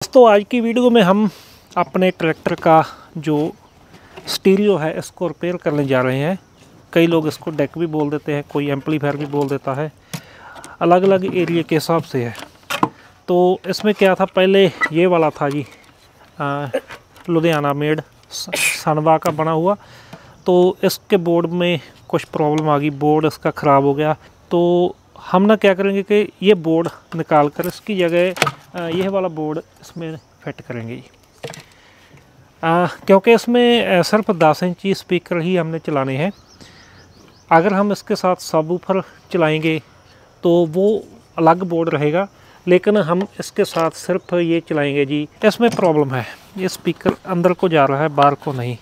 दोस्तों आज की वीडियो में हम अपने ट्रैक्टर का जो स्टीरियो है इसको रिपेयर करने जा रहे हैं। कई लोग इसको डेक भी बोल देते हैं, कोई एम्पलीफायर भी बोल देता है, अलग अलग एरिया के हिसाब से है। तो इसमें क्या था, पहले ये वाला था जी लुधियाना मेड सनवा का बना हुआ। तो इसके बोर्ड में कुछ प्रॉब्लम आ गई, बोर्ड इसका ख़राब हो गया। तो हम ना क्या करेंगे कि ये बोर्ड निकाल कर इसकी जगह यह वाला बोर्ड इसमें फिट करेंगे जी। क्योंकि इसमें सिर्फ 10 इंची स्पीकर ही हमने चलाने हैं। अगर हम इसके साथ सबवूफर चलाएंगे तो वो अलग बोर्ड रहेगा, लेकिन हम इसके साथ सिर्फ ये चलाएंगे जी। इसमें प्रॉब्लम है, ये स्पीकर अंदर को जा रहा है, बाहर को नहीं।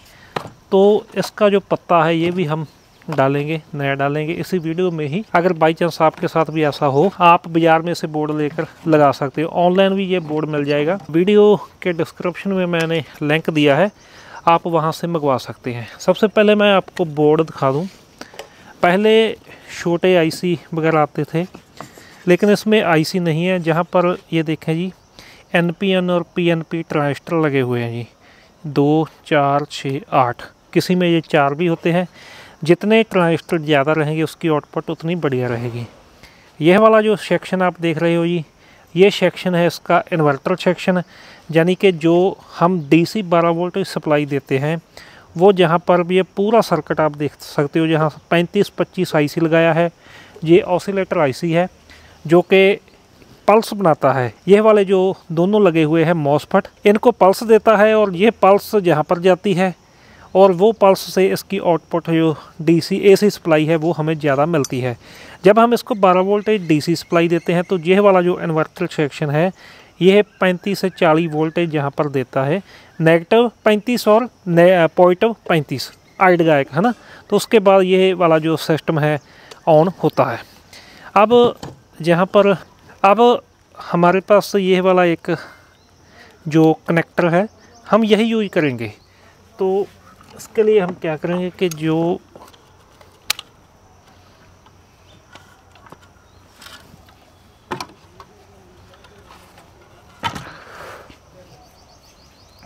तो इसका जो पत्ता है ये भी हम डालेंगे, नया डालेंगे इसी वीडियो में ही। अगर बाई चांस आपके साथ भी ऐसा हो, आप बाज़ार में से बोर्ड लेकर लगा सकते हो। ऑनलाइन भी ये बोर्ड मिल जाएगा। वीडियो के डिस्क्रिप्शन में मैंने लिंक दिया है, आप वहां से मंगवा सकते हैं। सबसे पहले मैं आपको बोर्ड दिखा दूं। पहले छोटे आईसी वगैरह आते थे, लेकिन इसमें आईसी नहीं है। जहाँ पर ये देखें जी, NPN और PNP ट्रांजिस्टर लगे हुए हैं जी, 2, 4, 6, 8। किसी में ये 4 भी होते हैं। जितने ट्रांजिस्टर ज़्यादा रहेंगे उसकी आउटपुट उतनी बढ़िया रहेगी। यह वाला जो सेक्शन आप देख रहे हो जी, ये सेक्शन है इसका इन्वर्टर सेक्शन, यानी कि जो हम DC 12 वोल्ट सप्लाई देते हैं वो जहाँ पर भी ये पूरा सर्किट आप देख सकते हो। जहाँ 35-25 IC लगाया है, ये ऑसिलेटर IC है जो कि पल्स बनाता है। यह वाले जो दोनों लगे हुए हैं मॉसफेट, इनको पल्स देता है और ये पल्स जहाँ पर जाती है और वो पल्स से इसकी आउटपुट जो DC AC सप्लाई है वो हमें ज़्यादा मिलती है। जब हम इसको 12 वोल्टेज DC सप्लाई देते हैं तो यह वाला जो इन्वर्टर सेक्शन है यह 35 से 40 वोल्टेज यहाँ पर देता है, नेगेटिव 35 और पॉजिटिव 35 आइड गायक है ना। तो उसके बाद ये वाला जो सिस्टम है ऑन होता है। अब जहाँ पर अब हमारे पास ये वाला एक जो कनेक्टर है हम यही यूज करेंगे। तो इसके लिए हम क्या करेंगे कि जो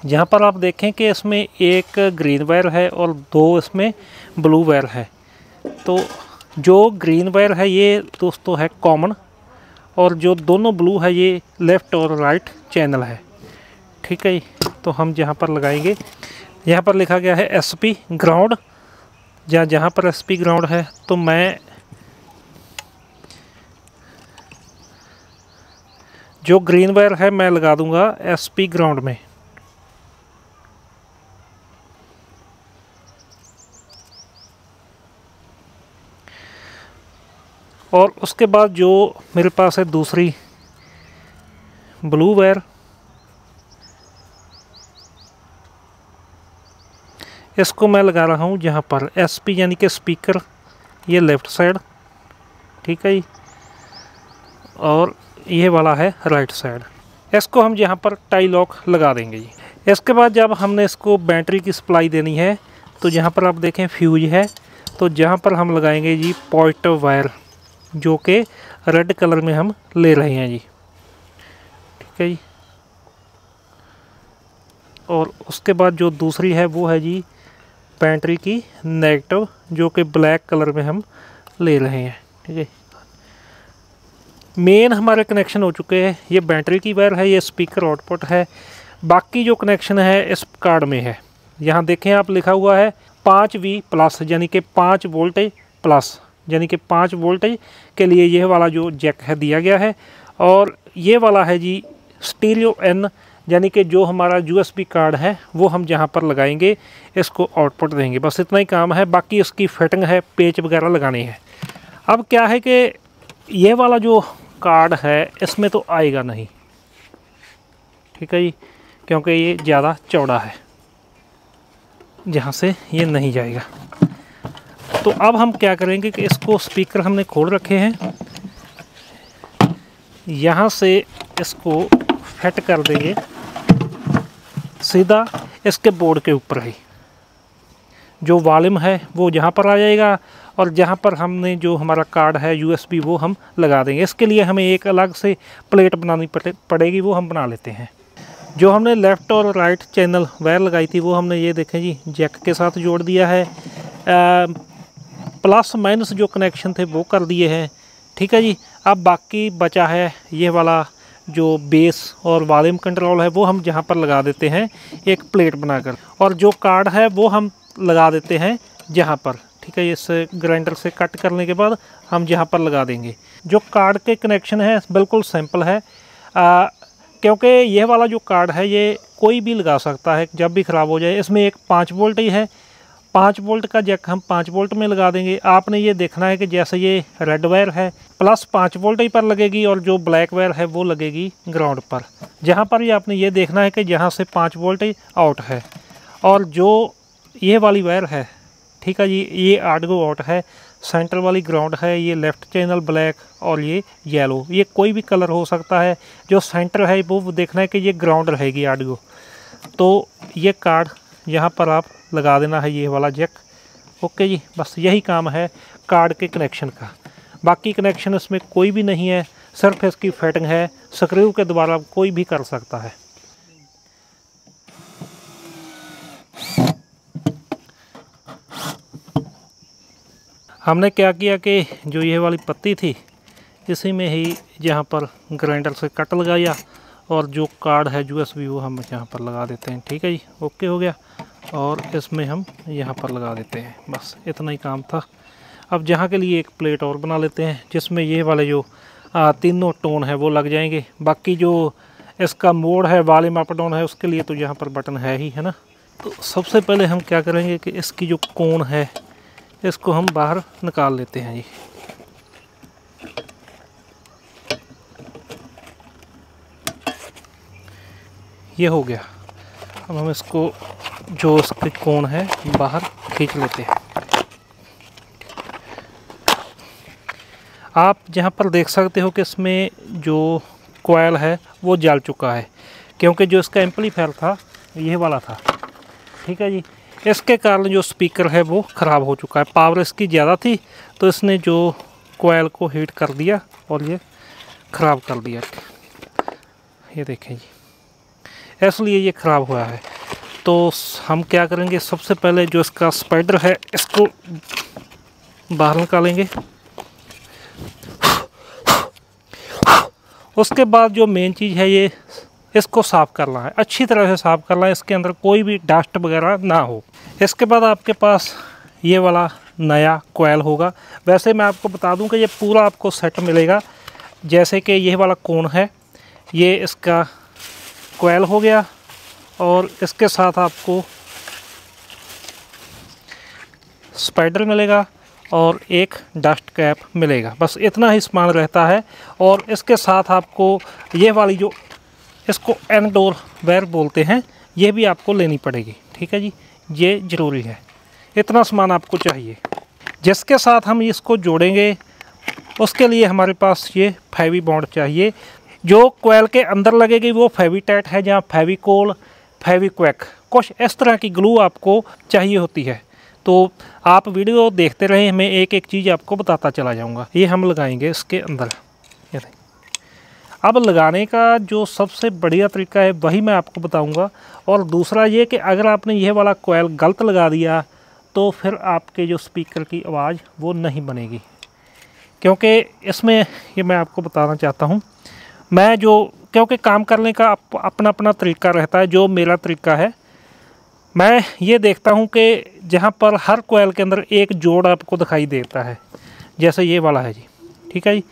यहाँ पर आप देखें कि इसमें एक ग्रीन वायर है और 2 इसमें ब्लू वायर है। तो जो ग्रीन वायर है ये दोस्तों है कॉमन, और जो दोनों ब्लू है ये लेफ़्ट और राइट चैनल है। ठीक है जी। तो हम जहाँ पर लगाएंगे, यहाँ पर लिखा गया है SP ग्राउंड, जहाँ पर SP ग्राउंड है तो मैं जो ग्रीन वायर है मैं लगा दूंगा SP ग्राउंड में। और उसके बाद जो मेरे पास है दूसरी ब्लू वायर, इसको मैं लगा रहा हूँ जहाँ पर SP यानी कि स्पीकर, ये लेफ़्ट साइड। ठीक है जी। और ये वाला है राइट साइड। इसको हम यहाँ पर टाई लॉक लगा देंगे जी। इसके बाद जब हमने इसको बैटरी की सप्लाई देनी है तो जहाँ पर आप देखें फ्यूज है, तो जहाँ पर हम लगाएंगे जी पॉजिटिव वायर, जो कि रेड कलर में हम ले रहे हैं जी। ठीक है जी। और उसके बाद जो दूसरी है वो है जी बैटरी की नेगेटिव, जो कि ब्लैक कलर में हम ले रहे हैं। ठीक है। मेन हमारे कनेक्शन हो चुके हैं। ये बैटरी की वायर है, ये स्पीकर आउटपुट है। बाकी जो कनेक्शन है इस कार्ड में है। यहाँ देखें आप, लिखा हुआ है 5V प्लस, यानी कि 5 वोल्टेज प्लस, यानी कि 5 वोल्टेज के लिए यह वाला जो जैक है दिया गया है। और ये वाला है जी स्टीरियो N, यानी कि जो हमारा USB कार्ड है वो हम जहाँ पर लगाएंगे इसको आउटपुट देंगे। बस इतना ही काम है, बाकी इसकी फिटिंग है, पेच वगैरह लगाने हैं। अब क्या है कि ये वाला जो कार्ड है इसमें तो आएगा नहीं। ठीक है जी, क्योंकि ये ज़्यादा चौड़ा है, जहाँ से ये नहीं जाएगा। तो अब हम क्या करेंगे कि इसको स्पीकर हमने खोल रखे हैं, यहाँ से इसको फिट कर देंगे सीधा इसके बोर्ड के ऊपर ही। जो वॉल्यूम है वो जहाँ पर आ जाएगा, और जहाँ पर हमने जो हमारा कार्ड है USB वो हम लगा देंगे। इसके लिए हमें एक अलग से प्लेट बनानी पड़ेगी, वो हम बना लेते हैं। जो हमने लेफ़्ट और राइट चैनल वायर लगाई थी वो हमने ये देखें जी जैक के साथ जोड़ दिया है। प्लस माइनस जो कनेक्शन थे वो कर दिए हैं, ठीक है जी। अब बाकी बचा है ये वाला जो बेस और वॉल्यूम कंट्रोल है वो हम जहाँ पर लगा देते हैं एक प्लेट बनाकर, और जो कार्ड है वो हम लगा देते हैं जहाँ पर, ठीक है। इस ग्राइंडर से कट करने के बाद हम जहाँ पर लगा देंगे। जो कार्ड के कनेक्शन है बिल्कुल सिंपल है, क्योंकि यह वाला जो कार्ड है ये कोई भी लगा सकता है जब भी ख़राब हो जाए। इसमें एक 5 वोल्ट ही है, 5 वोल्ट का जैक हम 5 वोल्ट में लगा देंगे। आपने ये देखना है कि जैसे ये रेड वायर है प्लस 5 वोल्ट ही पर लगेगी और जो ब्लैक वायर है वो लगेगी ग्राउंड पर। जहाँ पर ही आपने ये देखना है कि जहाँ से 5 वोल्ट ही आउट है, और जो ये वाली वायर है, ठीक है जी, ये 8 गो आउट है, सेंटर वाली ग्राउंड है, ये लेफ़्ट चैनल ब्लैक और ये येलो, ये कोई भी कलर हो सकता है। जो सेंटर है वो देखना है कि ये ग्राउंड रहेगी 8 गो। तो ये कार्ड यहाँ पर आप लगा देना है, ये वाला जैक। ओके जी, बस यही काम है कार्ड के कनेक्शन का। बाकी कनेक्शन इसमें कोई भी नहीं है, सिर्फ इसकी फिटिंग है, स्क्रू के द्वारा कोई भी कर सकता है। हमने क्या किया कि जो ये वाली पत्ती थी इसी में ही यहाँ पर ग्राइंडर से कट लगाया, और जो कार्ड है USB वो हम यहाँ पर लगा देते हैं, ठीक है जी। ओके हो गया, और इसमें हम यहाँ पर लगा देते हैं, बस इतना ही काम था। अब जहाँ के लिए एक प्लेट और बना लेते हैं जिसमें ये वाले जो तीनों टोन है वो लग जाएंगे। बाकी जो इसका मोड है, वॉल्यूम अप डाउन है, उसके लिए तो यहाँ पर बटन है ही, है ना। तो सबसे पहले हम क्या करेंगे कि इसकी जो कोन है इसको हम बाहर निकाल लेते हैं जी। ये हो गया। अब हम इसको जो इसकी कोन है बाहर खींच लेते हैं। आप जहाँ पर देख सकते हो कि इसमें जो कॉइल है वो जल चुका है, क्योंकि जो इसका एम्पलीफायर था ये वाला था, ठीक है जी। इसके कारण जो स्पीकर है वो ख़राब हो चुका है, पावर इसकी ज़्यादा थी तो इसने जो कॉइल को हीट कर दिया और ये ख़राब कर दिया। ये देखें जी, इसलिए ये ख़राब हुआ है। तो हम क्या करेंगे, सबसे पहले जो इसका स्पाइडर है इसको बाहर निकालेंगे। उसके बाद जो मेन चीज़ है ये इसको साफ़ करना है, अच्छी तरह से साफ़ करना है, इसके अंदर कोई भी डस्ट वगैरह ना हो। इसके बाद आपके पास ये वाला नया कॉइल होगा। वैसे मैं आपको बता दूं कि ये पूरा आपको सेट मिलेगा। जैसे कि ये वाला कोन है, ये इसका कॉइल हो गया, और इसके साथ आपको स्पाइडर मिलेगा और एक डस्ट कैप मिलेगा। बस इतना ही सामान रहता है। और इसके साथ आपको ये वाली जो इसको इनडोर वायर बोलते हैं ये भी आपको लेनी पड़ेगी, ठीक है जी, ये ज़रूरी है। इतना सामान आपको चाहिए। जिसके साथ हम इसको जोड़ेंगे उसके लिए हमारे पास ये फेवी बॉन्ड चाहिए। जो कॉइल के अंदर लगेगी वो फेवीटाइट है, जहाँ फेविकोल, फेविक्विक, कुछ इस तरह की ग्लू आपको चाहिए होती है। तो आप वीडियो देखते रहें, मैं एक एक चीज़ आपको बताता चला जाऊंगा। ये हम लगाएंगे इसके अंदर। ये अब लगाने का जो सबसे बढ़िया तरीका है वही मैं आपको बताऊंगा। और दूसरा ये कि अगर आपने यह वाला कॉइल गलत लगा दिया तो फिर आपके जो स्पीकर की आवाज़ वो नहीं बनेगी, क्योंकि इसमें ये मैं आपको बताना चाहता हूँ। मैं जो क्योंकि काम करने का अपना अपना तरीका रहता है। जो मेरा तरीका है, मैं ये देखता हूँ कि जहाँ पर हर कॉइल के अंदर एक जोड़ आपको दिखाई देता है, जैसे ये वाला है जी, ठीक है जी।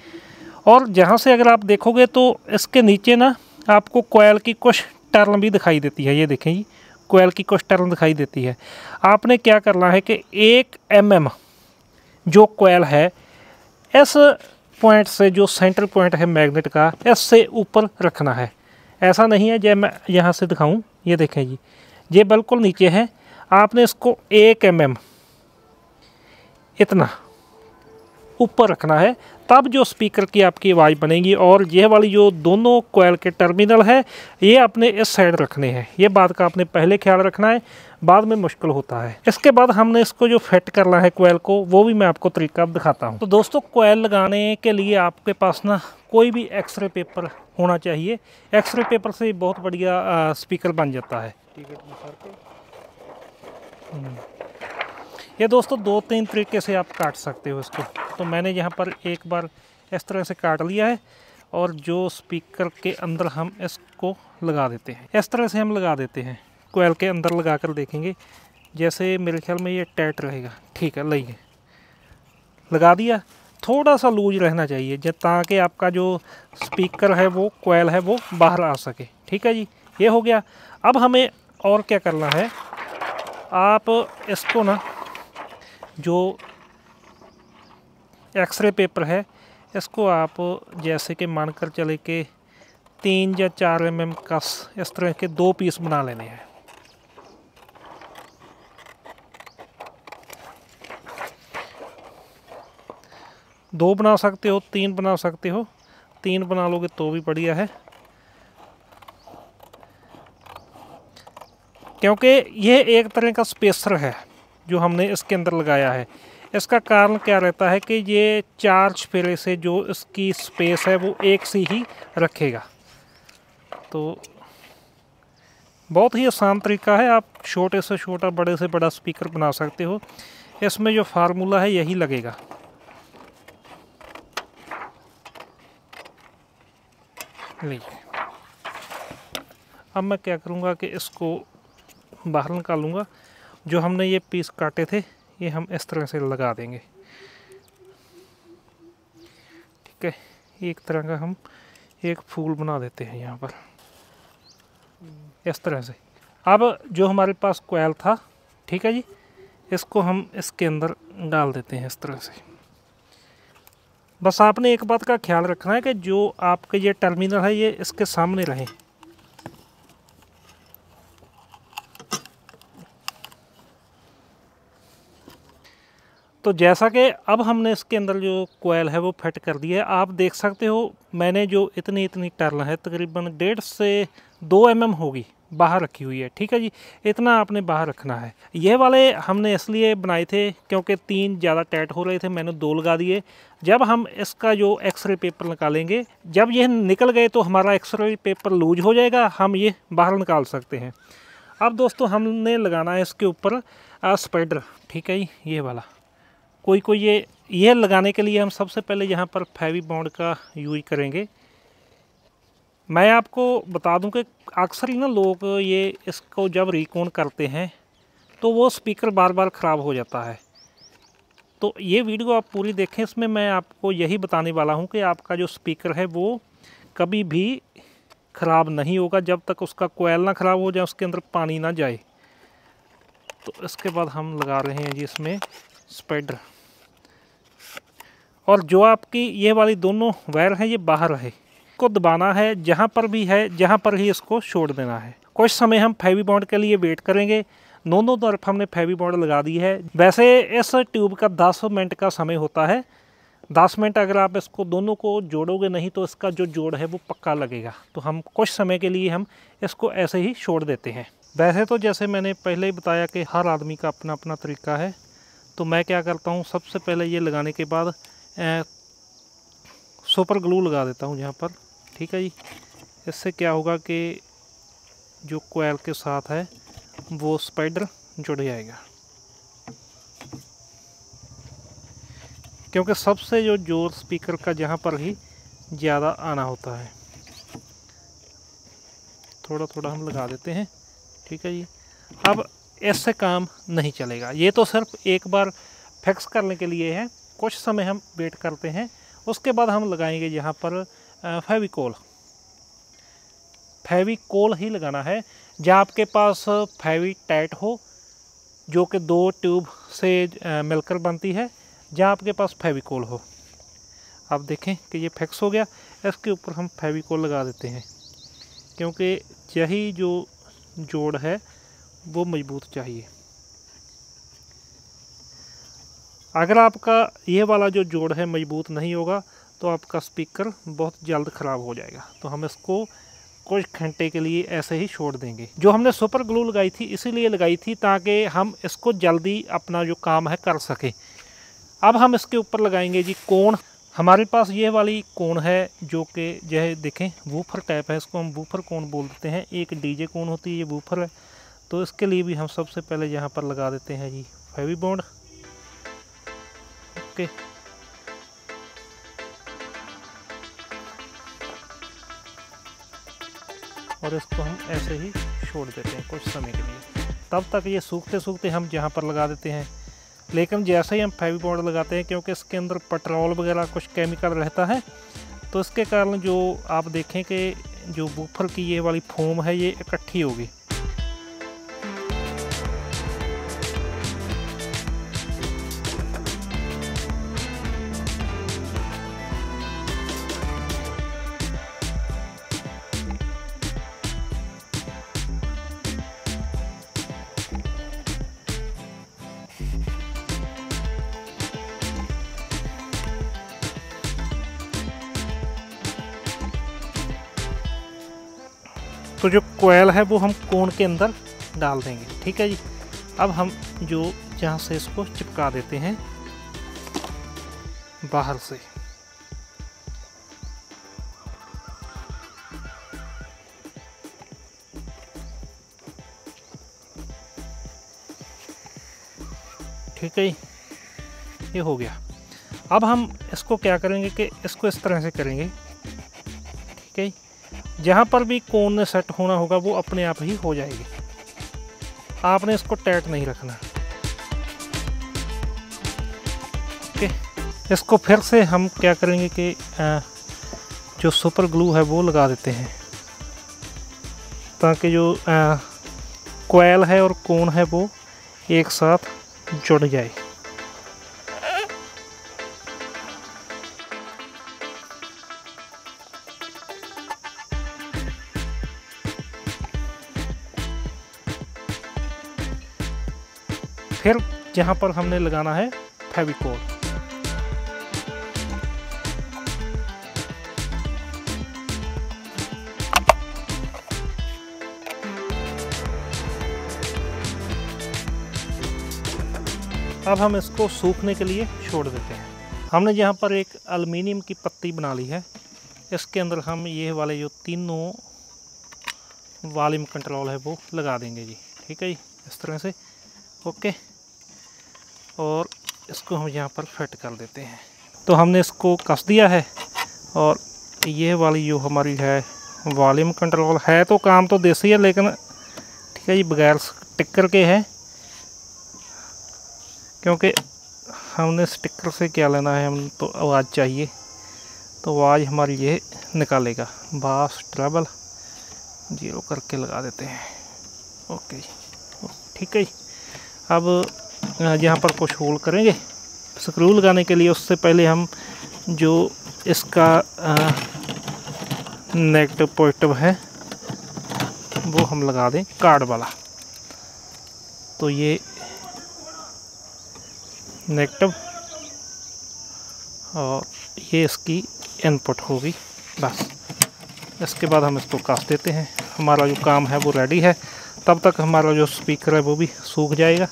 और जहाँ से अगर आप देखोगे तो इसके नीचे ना आपको कॉइल की कुछ टर्न भी दिखाई देती है। ये देखें जी, कॉइल की कुछ टर्न दिखाई देती है। आपने क्या करना है कि 1 mm जो कॉइल है इस पॉइंट से, जो सेंटर पॉइंट है मैग्नेट का, इससे ऊपर रखना है। ऐसा नहीं है जब मैं यहाँ से दिखाऊं, ये देखें जी, ये बिल्कुल नीचे है। आपने इसको 1 mm इतना ऊपर रखना है, तब जो स्पीकर की आपकी आवाज़ बनेगी। और यह वाली जो दोनों कोयल के टर्मिनल है ये अपने इस साइड रखने हैं। ये बात का आपने पहले ख्याल रखना है, बाद में मुश्किल होता है। इसके बाद हमने इसको जो फिट करना है कोयल को, वो भी मैं आपको तरीका दिखाता हूँ। तो दोस्तों, कोयल लगाने के लिए आपके पास ना कोई भी एक्सरे पेपर होना चाहिए। एक्सरे पेपर से बहुत बढ़िया स्पीकर बन जाता है। ये दोस्तों 2-3 तरीके से आप काट सकते हो इसको। तो मैंने यहाँ पर एक बार इस तरह से काट लिया है, और जो स्पीकर के अंदर हम इसको लगा देते हैं। इस तरह से हम लगा देते हैं, कोयल के अंदर लगा कर देखेंगे। जैसे मेरे ख्याल में ये टाइट रहेगा। ठीक है, लाइए लगा दिया। थोड़ा सा लूज रहना चाहिए ताकि आपका जो स्पीकर है वो कोयल है वो बाहर आ सके। ठीक है जी, ये हो गया। अब हमें और क्या करना है, आप इसको ना जो एक्सरे पेपर है इसको आप जैसे कि मानकर चले कि 3 या 4 mm का इस तरह के 2 पीस बना लेने हैं। दो बना सकते हो, 3 बना सकते हो। 3 बना लोगे तो भी बढ़िया है, क्योंकि ये एक तरह का स्पेसर है जो हमने इसके अंदर लगाया है। इसका कारण क्या रहता है कि ये 4 चफेरे से जो इसकी स्पेस है वो एक सी ही रखेगा। तो बहुत ही आसान तरीका है, आप छोटे से छोटा बड़े से बड़ा स्पीकर बना सकते हो। इसमें जो फार्मूला है यही लगेगा। लीजिए, अब मैं क्या करूँगा कि इसको बाहर निकालूँगा। जो हमने ये पीस काटे थे ये हम इस तरह से लगा देंगे। ठीक है, एक तरह का हम एक फूल बना देते हैं यहाँ पर इस तरह से। अब जो हमारे पास कोयल था, ठीक है जी, इसको हम इसके अंदर डाल देते हैं इस तरह से। बस आपने एक बात का ख्याल रखना है कि जो आपके ये टर्मिनल है ये इसके सामने रहे। तो जैसा कि अब हमने इसके अंदर जो कोयल है वो फिट कर दी है। आप देख सकते हो मैंने जो इतनी टर्न है तकरीबन 1.5 से 2 mm होगी बाहर रखी हुई है। ठीक है जी, इतना आपने बाहर रखना है। ये वाले हमने इसलिए बनाए थे क्योंकि 3 ज़्यादा टाइट हो रहे थे, मैंने 2 लगा दिए। जब हम इसका जो एक्सरे पेपर निकालेंगे, जब ये निकल गए तो हमारा एक्सरे पेपर लूज हो जाएगा, हम ये बाहर निकाल सकते हैं। अब दोस्तों हमने लगाना है इसके ऊपर स्पाइडर। ठीक है जी, ये वाला कोई ये लगाने के लिए हम सबसे पहले यहाँ पर फेवी बॉन्ड का यूज करेंगे। मैं आपको बता दूं कि अक्सर ही ना लोग ये इसको जब रिकॉन करते हैं तो वो स्पीकर बार बार ख़राब हो जाता है। तो ये वीडियो आप पूरी देखें, इसमें मैं आपको यही बताने वाला हूँ कि आपका जो स्पीकर है वो कभी भी ख़राब नहीं होगा जब तक उसका कोयल ना ख़राब हो जाए, उसके अंदर पानी ना जाए। तो इसके बाद हम लगा रहे हैं जी इसमें स्पाइडर। और जो आपकी ये वाली दोनों वायर हैं ये बाहर है, को दबाना है जहाँ पर भी है, जहाँ पर ही इसको छोड़ देना है। कुछ समय हम फेवी बॉन्ड के लिए वेट करेंगे। दोनों तरफ हमने फेवी बॉन्ड लगा दी है। वैसे इस ट्यूब का 10 मिनट का समय होता है। 10 मिनट अगर आप इसको दोनों को जोड़ोगे नहीं तो इसका जो जोड़ है वो पक्का लगेगा। तो हम कुछ समय के लिए हम इसको ऐसे ही छोड़ देते हैं। वैसे तो जैसे मैंने पहले ही बताया कि हर आदमी का अपना अपना तरीका है। तो मैं क्या करता हूँ, सबसे पहले ये लगाने के बाद सुपर ग्लू लगा देता हूँ यहाँ पर। ठीक है जी, इससे क्या होगा कि जो कोयल के साथ है वो स्पाइडर जुड़ जाएगा, क्योंकि सबसे जो जोर स्पीकर का जहाँ पर ही ज़्यादा आना होता है। थोड़ा थोड़ा हम लगा देते हैं। ठीक है जी, अब इससे काम नहीं चलेगा, ये तो सिर्फ एक बार फिक्स करने के लिए है। कुछ समय हम वेट करते हैं, उसके बाद हम लगाएंगे यहाँ पर फेविकोल। फेविकोल ही लगाना है। जहाँ आपके पास फेवी टाइट हो जो कि 2 ट्यूब से मिलकर बनती है, जहाँ आपके पास फेविकोल हो। आप देखें कि ये फिक्स हो गया। इसके ऊपर हम फेविकोल लगा देते हैं, क्योंकि यही जो जोड़ है वो मजबूत चाहिए। अगर आपका ये वाला जो जोड़ है मजबूत नहीं होगा तो आपका स्पीकर बहुत जल्द ख़राब हो जाएगा। तो हम इसको कुछ घंटे के लिए ऐसे ही छोड़ देंगे। जो हमने सुपर ग्लू लगाई थी इसीलिए लगाई थी ताकि हम इसको जल्दी अपना जो काम है कर सकें। अब हम इसके ऊपर लगाएंगे जी कोण। हमारे पास ये वाली कोण है जो कि जो है देखें वूफर टाइप है, इसको हम वूफर कोण बोल देते हैं। एक डीजे कोण होती है, ये वूफर है। तो इसके लिए भी हम सबसे पहले यहाँ पर लगा देते हैं जी फेवी बॉन्ड। ओके, और इसको हम ऐसे ही छोड़ देते हैं कुछ समय के लिए। तब तक ये सूखते सूखते हम यहाँ पर लगा देते हैं। लेकिन जैसे ही हम फेवी बॉन्ड लगाते हैं, क्योंकि इसके अंदर पेट्रोल वगैरह कुछ केमिकल रहता है, तो इसके कारण जो आप देखें कि जो वूफर की ये वाली फोम है ये इकट्ठी होगी। तो जो कोयल है वो हम कोण के अंदर डाल देंगे। ठीक है जी। अब हम जो जहाँ से इसको चिपका देते हैं बाहर से। ठीक है, ये हो गया। अब हम इसको क्या करेंगे कि इसको इस तरह से करेंगे। ठीक है, जहाँ पर भी कोण ने सेट होना होगा वो अपने आप ही हो जाएगी। आपने इसको टाइट नहीं रखना। ओके, इसको फिर से हम क्या करेंगे कि जो सुपर ग्लू है वो लगा देते हैं ताकि जो कोयल है और कोण है वो एक साथ जुड़ जाए। फिर जहाँ पर हमने लगाना है फेविकोल। अब हम इसको सूखने के लिए छोड़ देते हैं। हमने यहाँ पर एक एल्युमिनियम की पत्ती बना ली है। इसके अंदर हम ये वाले जो तीनों वॉल्यूम कंट्रोल है वो लगा देंगे जी। ठीक है जी, इस तरह से। ओके, और इसको हम यहाँ पर फिट कर देते हैं। तो हमने इसको कस दिया है और ये वाली जो हमारी है वॉल्यूम कंट्रोल है, तो काम तो देसी है लेकिन ठीक है जी बगैर स्टिकर के है, क्योंकि हमने स्टिकर से क्या लेना है, हम तो आवाज़ चाहिए। तो आवाज़ हमारी ये निकालेगा। बास ट्रबल 0 करके लगा देते हैं। ओके जी, ठीक है जी। अब यहाँ पर कुछ होल करेंगे स्क्रू लगाने के लिए। उससे पहले हम जो इसका नेगेटिव पॉजिटिव है वो हम लगा दें कार्ड वाला। तो ये नेगेटिव और ये इसकी इनपुट होगी। बस इसके बाद हम इसको कस देते हैं। हमारा जो काम है वो रेडी है। तब तक हमारा जो स्पीकर है वो भी सूख जाएगा।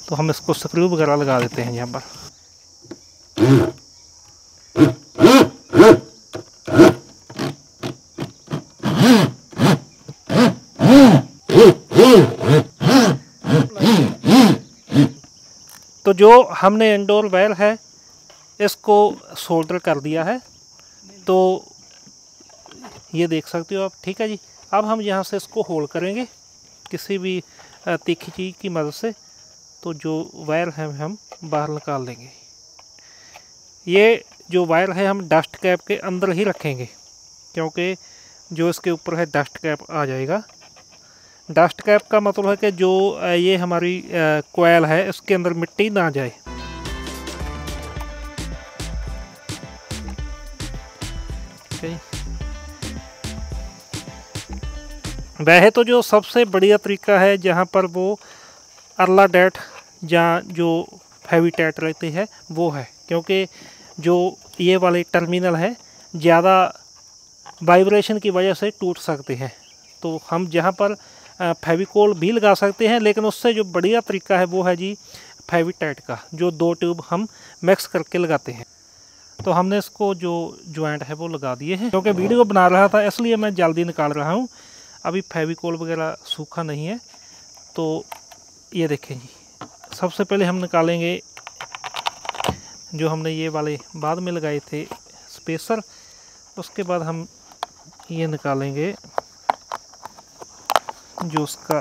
तो हम इसको स्क्रू वगैरह लगा देते हैं यहाँ पर। तो जो हमने इंडोर वायर है इसको सोल्डर कर दिया है, तो ये देख सकते हो आप। ठीक है जी। अब हम यहाँ से इसको होल करेंगे किसी भी तीखी चीज़ की मदद से। तो जो वायर है हम बाहर निकाल देंगे। ये जो वायर है हम डस्ट कैप के अंदर ही रखेंगे, क्योंकि जो इसके ऊपर है डस्ट कैप आ जाएगा। डस्ट कैप का मतलब है कि जो ये हमारी कोयल है इसके अंदर मिट्टी ना जाए। वैसे तो जो सबसे बढ़िया तरीका है जहाँ पर वो अर्ला डेट या जो फेविटाइट रहती है वो है, क्योंकि जो ये वाले टर्मिनल है ज़्यादा वाइब्रेशन की वजह से टूट सकते हैं। तो हम जहाँ पर फेविकोल भी लगा सकते हैं, लेकिन उससे जो बढ़िया तरीका है वो है जी फेविटाइट का, जो 2 ट्यूब हम मिक्स करके लगाते हैं। तो हमने इसको जो जॉइंट है वो लगा दिए हैं। क्योंकि वीडियो बना रहा था इसलिए मैं जल्दी निकाल रहा हूँ, अभी फेविकोल वगैरह सूखा नहीं है। तो ये देखें जी, सबसे पहले हम निकालेंगे जो हमने ये वाले बाद में लगाए थे स्पेसर, उसके बाद हम ये निकालेंगे जो उसका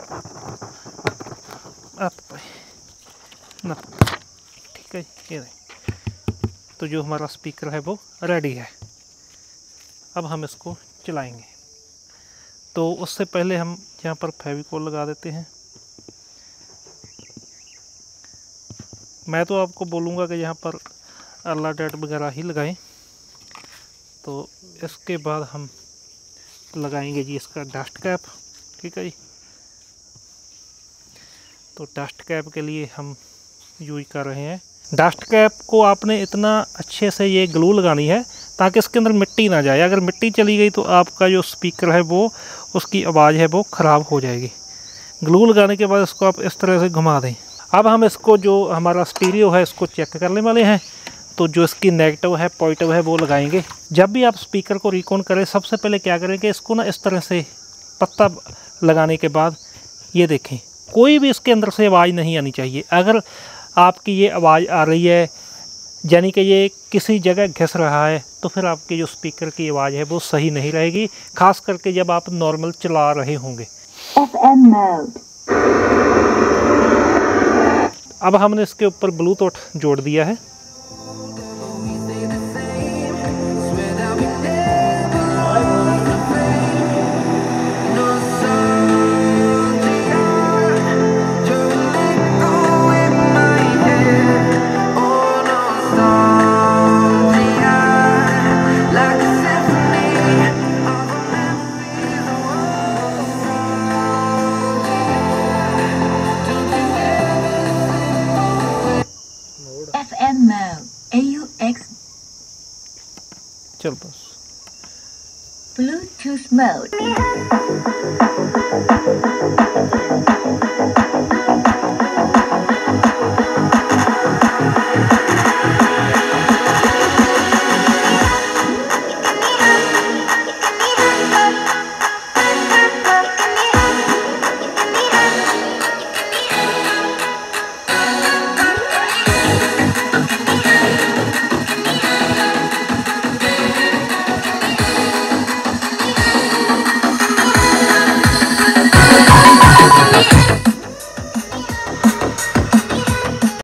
ठीक है ये नहीं। तो जो हमारा स्पीकर है वो रेडी है। अब हम इसको चलाएंगे। तो उससे पहले हम यहाँ पर फेविकोल लगा देते हैं। मैं तो आपको बोलूँगा कि यहाँ पर अल्लाह डेट वगैरह ही लगाएं। तो इसके बाद हम लगाएंगे जी इसका डस्ट कैप, ठीक है जी। तो डस्ट कैप के लिए हम यूज कर रहे हैं। डस्ट कैप को आपने इतना अच्छे से ये ग्लू लगानी है ताकि इसके अंदर मिट्टी ना जाए। अगर मिट्टी चली गई तो आपका जो स्पीकर है वो उसकी आवाज़ है वो ख़राब हो जाएगी। ग्लू लगाने के बाद इसको आप इस तरह से घुमा दें। अब हम इसको जो हमारा स्टीरियो है इसको चेक करने वाले हैं। तो जो इसकी नेगेटिव है पॉजिटिव है वो लगाएंगे। जब भी आप स्पीकर को रिकॉन करें सबसे पहले क्या करें कि इसको ना इस तरह से पत्ता लगाने के बाद ये देखें कोई भी इसके अंदर से आवाज़ नहीं आनी चाहिए। अगर आपकी ये आवाज़ आ रही है यानी कि ये किसी जगह घिस रहा है तो फिर आपकी जो स्पीकर की आवाज़ है वो सही नहीं रहेगी, खास करके जब आप नॉर्मल चला रहे होंगे। FM mode। अब हमने इसके ऊपर ब्लूटूथ जोड़ दिया है। FM mode। AUX। चल बस। Bluetooth mode।